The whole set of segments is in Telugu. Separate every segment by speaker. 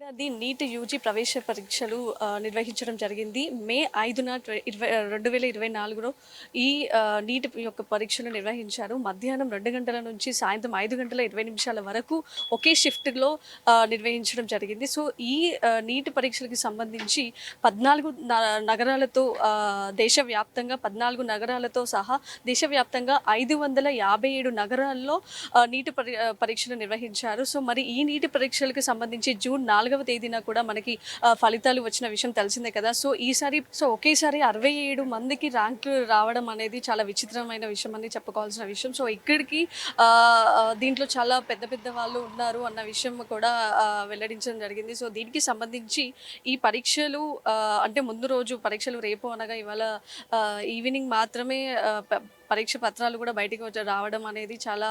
Speaker 1: ఏడాది నీట్ యూజీ ప్రవేశ పరీక్షలు నిర్వహించడం జరిగింది. మే 5న 2024లో ఈ నీట్ యొక్క పరీక్షలు నిర్వహించారు. మధ్యాహ్నం 2 గంటల నుంచి సాయంత్రం 5 గంటల 20 నిమిషాల వరకు ఒకే షిఫ్ట్‌లో నిర్వహించడం జరిగింది. సో, ఈ నీట్ పరీక్షలకి సంబంధించి 14 నగరాలతో దేశవ్యాప్తంగా 14 నగరాలతో సహా దేశవ్యాప్తంగా 557 నగరాల్లో నీట్ పరీక్షలు నిర్వహించారు. సో, మరి ఈ నీటి పరీక్షలకు సంబంధించి జూన్ 4వ తేదీన కూడా మనకి ఫలితాలు వచ్చిన విషయం తెలిసిందే కదా! సో ఒకేసారి 67 మందికి ర్యాంకులు రావడం అనేది చాలా విచిత్రమైన విషయం అని చెప్పుకోవాల్సిన విషయం. సో ఇక్కడికి దీంట్లో చాలా పెద్ద పెద్ద వాళ్ళు ఉన్నారు అన్న విషయం కూడా వెల్లడించడం జరిగింది. సో దీనికి సంబంధించి ఈ పరీక్షలు అంటే ముందు రోజు పరీక్షలు రేపు అనగా ఇవాళ ఈవినింగ్ మాత్రమే పరీక్ష పత్రాలు కూడా బయటికి రావడం అనేది చాలా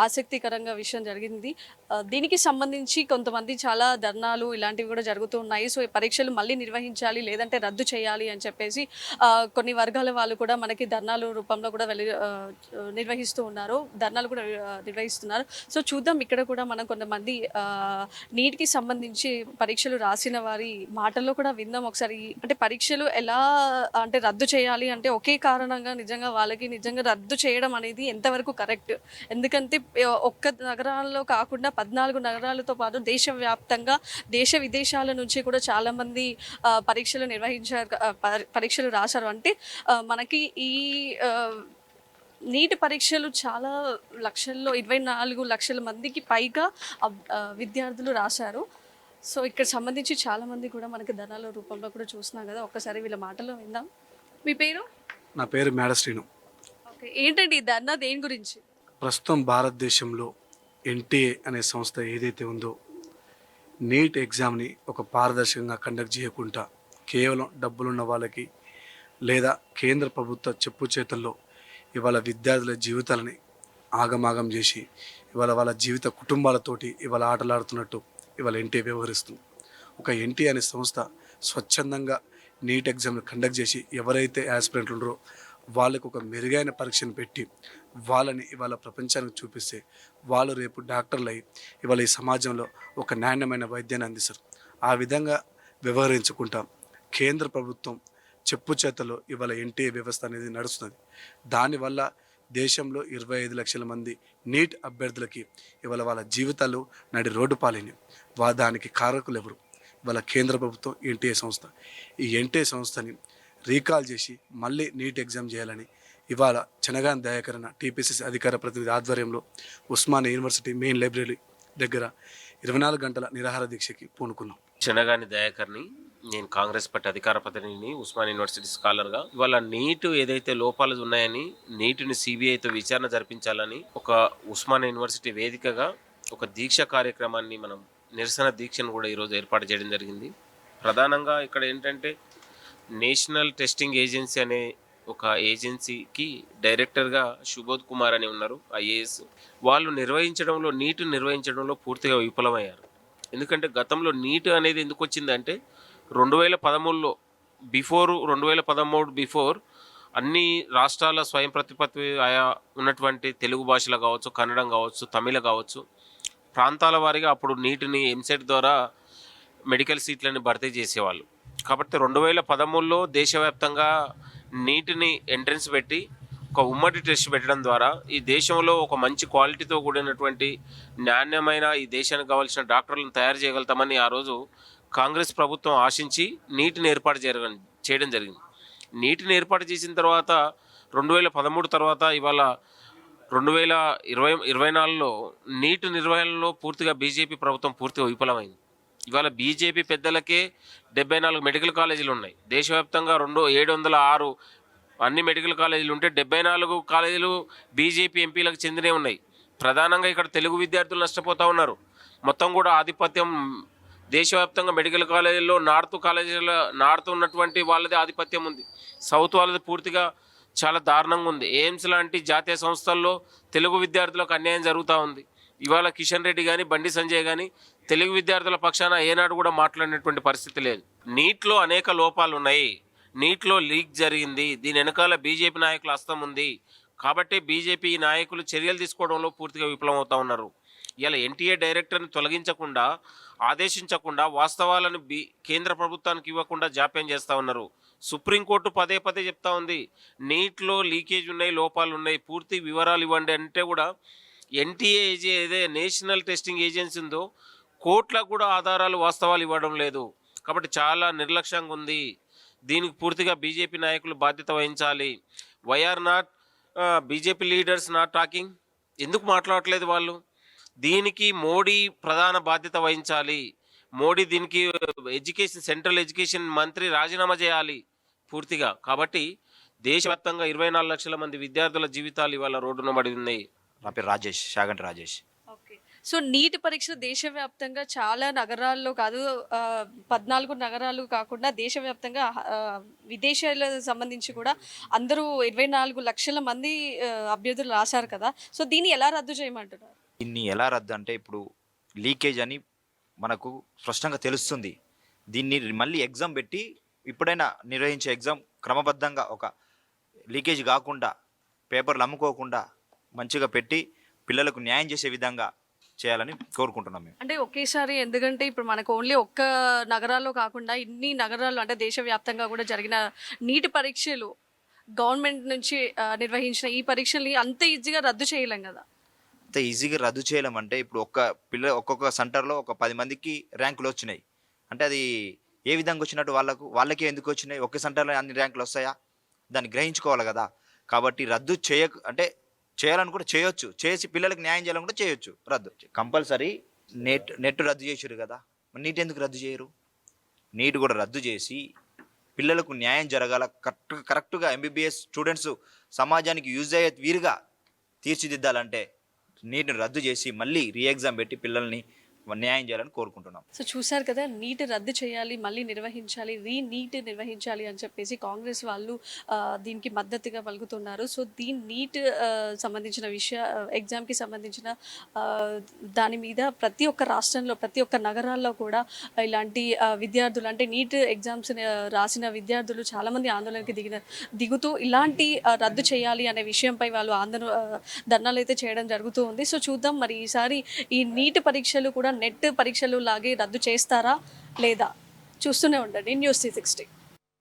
Speaker 1: ఆసక్తికరంగా విషయం జరిగింది. దీనికి సంబంధించి కొంతమంది చాలా ధర్నాలు ఇలాంటివి కూడా జరుగుతూ ఉన్నాయి. సో ఈ పరీక్షలు మళ్ళీ నిర్వహించాలి లేదంటే రద్దు చేయాలి అని చెప్పేసి కొన్ని వర్గాల వాళ్ళు కూడా మనకి ధర్నాలు రూపంలో కూడా నిర్వహిస్తూ ఉన్నారు. ధర్నాలు కూడా నిర్వహిస్తున్నారు. సో చూద్దాం ఇక్కడ కూడా మనం కొంతమంది నీట్‌కి సంబంధించి పరీక్షలు రాసిన వారి మాటల్లో కూడా విందాం ఒకసారి. అంటే పరీక్షలు ఎలా అంటే రద్దు చేయాలి అంటే ఒకే కారణంగా నిజంగా వాళ్ళకి నిజంగా రద్దు చేయడం అనేది ఎంతవరకు కరెక్ట్? ఎందుకంటే ఒక్క నగరాల్లో కాకుండా 14 నగరాలతో పాటు దేశవ్యాప్తంగా దేశ విదేశాల నుంచి కూడా చాలామంది పరీక్షలు నిర్వహించారు, పరీక్షలు రాశారు. అంటే మనకి ఈ నీట్ పరీక్షలు చాలా లక్షల్లో 24 లక్షల మందికి పైగా విద్యార్థులు రాశారు. సో ఇక్కడ సంబంధించి చాలామంది కూడా మనకి ధనాల రూపంలో కూడా చూస్తున్నాం కదా. ఒక్కసారి వీళ్ళ మాటల్లో విందాం. మీ పేరు?
Speaker 2: నా పేరు మేడ శ్రీను.
Speaker 1: ఓకే, ఏంటండి ఈ ధర్నా దేని గురించి?
Speaker 2: ప్రస్తుతం భారతదేశంలో ఎన్టీఏ అనే సంస్థ ఏదైతే ఉందో నీట్ ఎగ్జామ్ని ఒక పారదర్శకంగా కండక్ట్ చేయకుండా కేవలం డబ్బులున్న వాళ్ళకి లేదా కేంద్ర ప్రభుత్వ చెప్పు చేతుల్లో ఇవాళ విద్యార్థుల జీవితాలని ఆగమాగం చేసి ఇవాళ వాళ్ళ జీవిత కుటుంబాలతోటి ఇవాళ ఆటలాడుతున్నట్టు ఇవాళ ఎన్టీఏ వ్యవహరిస్తుంది. ఒక ఎన్టీఏ అనే సంస్థ స్వచ్ఛందంగా నీట్ ఎగ్జామ్ని కండక్ట్ చేసి ఎవరైతే యాస్పిరెంట్లు ఉన్నారో వాళ్ళకు ఒక మెరుగైన పరీక్షను పెట్టి వాళ్ళని ఇవాళ ప్రపంచానికి చూపిస్తే వాళ్ళు రేపు డాక్టర్లు అయ్యి ఇవాళ ఈ సమాజంలో ఒక నాణ్యమైన వైద్యాన్ని అందిస్తారు. ఆ విధంగా వ్యవహరించుకుంటాం కేంద్ర ప్రభుత్వం చెప్పు చేతలో ఇవాళ ఎన్టీఏ వ్యవస్థ అనేది నడుస్తుంది. దానివల్ల దేశంలో 25 లక్షల మంది నీట్ అభ్యర్థులకి ఇవాళ వాళ్ళ జీవితాలు నడి రోడ్డు పాలైనవి. దానికి కారకులు ఎవరు? ఇవాళ కేంద్ర ప్రభుత్వం ఎన్టీఏ సంస్థ. ఈ ఎన్టీఏ సంస్థని రీకాల్ చేసి మళ్ళీ నీట్ ఎగ్జామ్ చేయాలని ఇవాళ చెనగాని దయాకరణ టీపీసీసీ అధికార ప్రతినిధి ఆధ్వర్యంలో ఉస్మానియా యూనివర్సిటీ మెయిన్ లైబ్రరీ దగ్గర 24 గంటల నిరాహార దీక్షకి పూనుకున్నాం.
Speaker 3: చెనగాని దయాకర్ని, నేను కాంగ్రెస్ పార్టీ అధికార ప్రతినిధిని, ఉస్మానియా యూనివర్సిటీ స్కాలర్గా. ఇవాళ నీట్ ఏదైతే లోపాలు ఉన్నాయని నీటిని సిబిఐతో విచారణ జరిపించాలని ఒక ఉస్మానియా యూనివర్సిటీ వేదికగా ఒక దీక్ష కార్యక్రమాన్ని మనం నిరసన దీక్షను కూడా ఈరోజు ఏర్పాటు చేయడం జరిగింది. ప్రధానంగా ఇక్కడ ఏంటంటే నేషనల్ టెస్టింగ్ ఏజెన్సీ అనే ఒక ఏజెన్సీకి డైరెక్టర్గా సుబోధ్ కుమార్ అని ఉన్నారు, ఐఏఎస్. వాళ్ళు నీట్ నిర్వహించడంలో పూర్తిగా విఫలమయ్యారు. ఎందుకంటే గతంలో నీట్ అనేది ఎందుకు వచ్చిందంటే 2013లో 2013 బిఫోర్ అన్ని రాష్ట్రాల స్వయం ప్రతిపత్తి ఆయా ఉన్నటువంటి తెలుగు భాషలు కావచ్చు, కన్నడం కావచ్చు, తమిళ కావచ్చు, ప్రాంతాల వారీగా అప్పుడు నీటిని ఎంసెట్ ద్వారా మెడికల్ సీట్లని భర్తీ చేసేవాళ్ళు. కాబట్టి 2013లో దేశవ్యాప్తంగా నీటిని ఎంట్రన్స్ పెట్టి ఒక ఉమ్మడి టెస్ట్ పెట్టడం ద్వారా ఈ దేశంలో ఒక మంచి క్వాలిటీతో కూడినటువంటి నాణ్యమైన ఈ దేశానికి కావాల్సిన డాక్టర్లను తయారు చేయగలుగుతామని ఆ రోజు కాంగ్రెస్ ప్రభుత్వం ఆశించి నీటిని ఏర్పాటు చేయడం జరిగింది. నీటిని ఏర్పాటు చేసిన తర్వాత 2013 తర్వాత ఇవాళ 2024లో నీటి నిర్వహణలో పూర్తిగా బీజేపీ ప్రభుత్వం పూర్తిగా విఫలమైంది. ఇవాళ బీజేపీ పెద్దలకే 74 మెడికల్ కాలేజీలు ఉన్నాయి. దేశవ్యాప్తంగా 706 అన్ని మెడికల్ కాలేజీలు ఉంటే 74 కాలేజీలు బీజేపీ ఎంపీలకు చెందినవి ఉన్నాయి. ప్రధానంగా ఇక్కడ తెలుగు విద్యార్థులు నష్టపోతూ ఉన్నారు. మొత్తం కూడా ఆధిపత్యం దేశవ్యాప్తంగా మెడికల్ కాలేజీల్లో నార్త్ ఉన్నటువంటి వాళ్ళదే ఆధిపత్యం ఉంది. సౌత్ వాళ్ళది పూర్తిగా చాలా దారుణంగా ఉంది. ఎయిమ్స్ లాంటి జాతీయ సంస్థల్లో తెలుగు విద్యార్థులకు అన్యాయం జరుగుతూ ఉంది. ఇవాళ కిషన్ రెడ్డి కానీ బండి సంజయ్ కానీ తెలుగు విద్యార్థుల పక్షాన ఏనాడు కూడా మాట్లాడినటువంటి పరిస్థితి లేదు. నీట్లో అనేక లోపాలు ఉన్నాయి, నీట్లో లీక్ జరిగింది, దీని వెనకాల బీజేపీ నాయకుల హస్తం ఉంది. కాబట్టి బీజేపీ నాయకులు చర్యలు తీసుకోవడంలో పూర్తిగా విఫలమవుతూ ఉన్నారు. ఇలా ఎన్టీఏ డైరెక్టర్ని తొలగించకుండా ఆదేశించకుండా వాస్తవాలను కేంద్ర ప్రభుత్వానికి ఇవ్వకుండా జాప్యం చేస్తూ ఉన్నారు. సుప్రీంకోర్టు పదే పదే చెప్తా ఉంది, నీట్లో లీకేజ్ ఉన్నాయి, లోపాలు ఉన్నాయి, పూర్తి వివరాలు ఇవ్వండి అంటే కూడా ఎన్టీఏ ఏదే నేషనల్ టెస్టింగ్ ఏజెన్సీ ఉందో కోర్టులకు కూడా ఆధారాలు వాస్తవాలు ఇవ్వడం లేదు. కాబట్టి చాలా నిర్లక్ష్యంగా ఉంది. దీనికి పూర్తిగా బీజేపీ నాయకులు బాధ్యత వహించాలి. YR not BJP leaders not talking, ఎందుకు మాట్లాడట్లేదు వాళ్ళు? దీనికి మోడీ ప్రధాన బాధ్యత వహించాలి. మోడీ దీనికి సెంట్రల్ ఎడ్యుకేషన్ మంత్రి రాజీనామా చేయాలి పూర్తిగా. కాబట్టి దేశవ్యాప్తంగా 24 లక్షల మంది విద్యార్థుల జీవితాలు ఇవాళ రోడ్డున పడి ఉన్నాయి.
Speaker 4: నా పేరు Rajesh, Shaganti Rajesh.
Speaker 1: Okay. So NEET పరీక్షలు దేశవ్యాప్తంగా చాలా నగరాల్లో కాదు, 14 నగరాలు కాకుండా దేశవ్యాప్తంగా విదేశాలకు సంబంధించి కూడా అందరూ 24 లక్షల మంది అభ్యర్థులు రాశారు కదా. సో దీన్ని ఎలా రద్దు చేయమంటున్నారు?
Speaker 4: దీన్ని ఎలా రద్దు అంటే ఇప్పుడు లీకేజ్ అని మనకు స్పష్టంగా తెలుస్తుంది. దీన్ని మళ్ళీ ఎగ్జామ్ పెట్టి ఇప్పుడైనా నిర్వహించే ఎగ్జామ్ క్రమబద్ధంగా ఒక లీకేజ్ కాకుండా పేపర్లు అమ్ముకోకుండా మంచిగా పెట్టి పిల్లలకు న్యాయం చేసే విధంగా చేయాలని కోరుకుంటున్నాం మేము.
Speaker 1: అంటే ఒకేసారి, ఎందుకంటే ఇప్పుడు మనకు ఓన్లీ ఒక్క నగరాల్లో కాకుండా ఇన్ని నగరాల్లో అంటే దేశవ్యాప్తంగా కూడా జరిగిన నీటి పరీక్షలు గవర్నమెంట్ నుంచి నిర్వహించిన ఈ పరీక్షల్ని అంత ఈజీగా రద్దు చేయలేం కదా.
Speaker 4: అంత ఈజీగా రద్దు చేయలేమంటే ఇప్పుడు ఒక్కొక్క సెంటర్లో ఒక 10 మందికి ర్యాంకులు వచ్చినాయి అంటే అది ఏ విధంగా వచ్చినట్టు వాళ్ళకే ఎందుకు వచ్చినాయి? ఒక్క సెంటర్లో అన్ని ర్యాంకులు వస్తాయా? దాన్ని గ్రహించుకోవాలి కదా. కాబట్టి రద్దు అంటే చేయాలని కూడా చేయొచ్చు, చేసి పిల్లలకు న్యాయం చేయాలని కూడా చేయొచ్చు. రద్దు కంపల్సరీ. నెట్ రద్దు చేసారు కదా, నీట్ ఎందుకు రద్దు చేయరు? నీట్ కూడా రద్దు చేసి పిల్లలకు న్యాయం జరగాల, కరెక్ట్గా ఎంబీబీఎస్ స్టూడెంట్స్ సమాజానికి యూజ్ అయ్యే వీరుగా తీర్చిదిద్దాలంటే నీట్ని రద్దు చేసి మళ్ళీ రీ ఎగ్జామ్ పెట్టి పిల్లల్ని న్యాయం చేయాలని కోరుకుంటున్నాం.
Speaker 1: సో చూసారు కదా, నీట్ రద్దు చేయాలి, మళ్ళీ నిర్వహించాలి, నీట్ నిర్వహించాలి అని చెప్పేసి కాంగ్రెస్ వాళ్ళు దీనికి మద్దతుగా పలుకుతున్నారు. సో నీట్ సంబంధించిన ఎగ్జామ్కి సంబంధించిన దాని మీద ప్రతి ఒక్క రాష్ట్రంలో ప్రతి ఒక్క నగరాల్లో కూడా ఇలాంటి విద్యార్థులు అంటే నీట్ ఎగ్జామ్స్ రాసిన విద్యార్థులు చాలామంది ఆందోళనకి దిగుతూ ఇలాంటి రద్దు చేయాలి అనే విషయంపై వాళ్ళు ధర్నాలు అయితే చేయడం జరుగుతూ ఉంది. సో చూద్దాం మరి ఈసారి ఈ నీట్ పరీక్షలు కూడా నెట్ పరీక్షలు లాగే రద్దు చేస్తారా లేదా? చూస్తూనే ఉండండి న్యూస్ 360.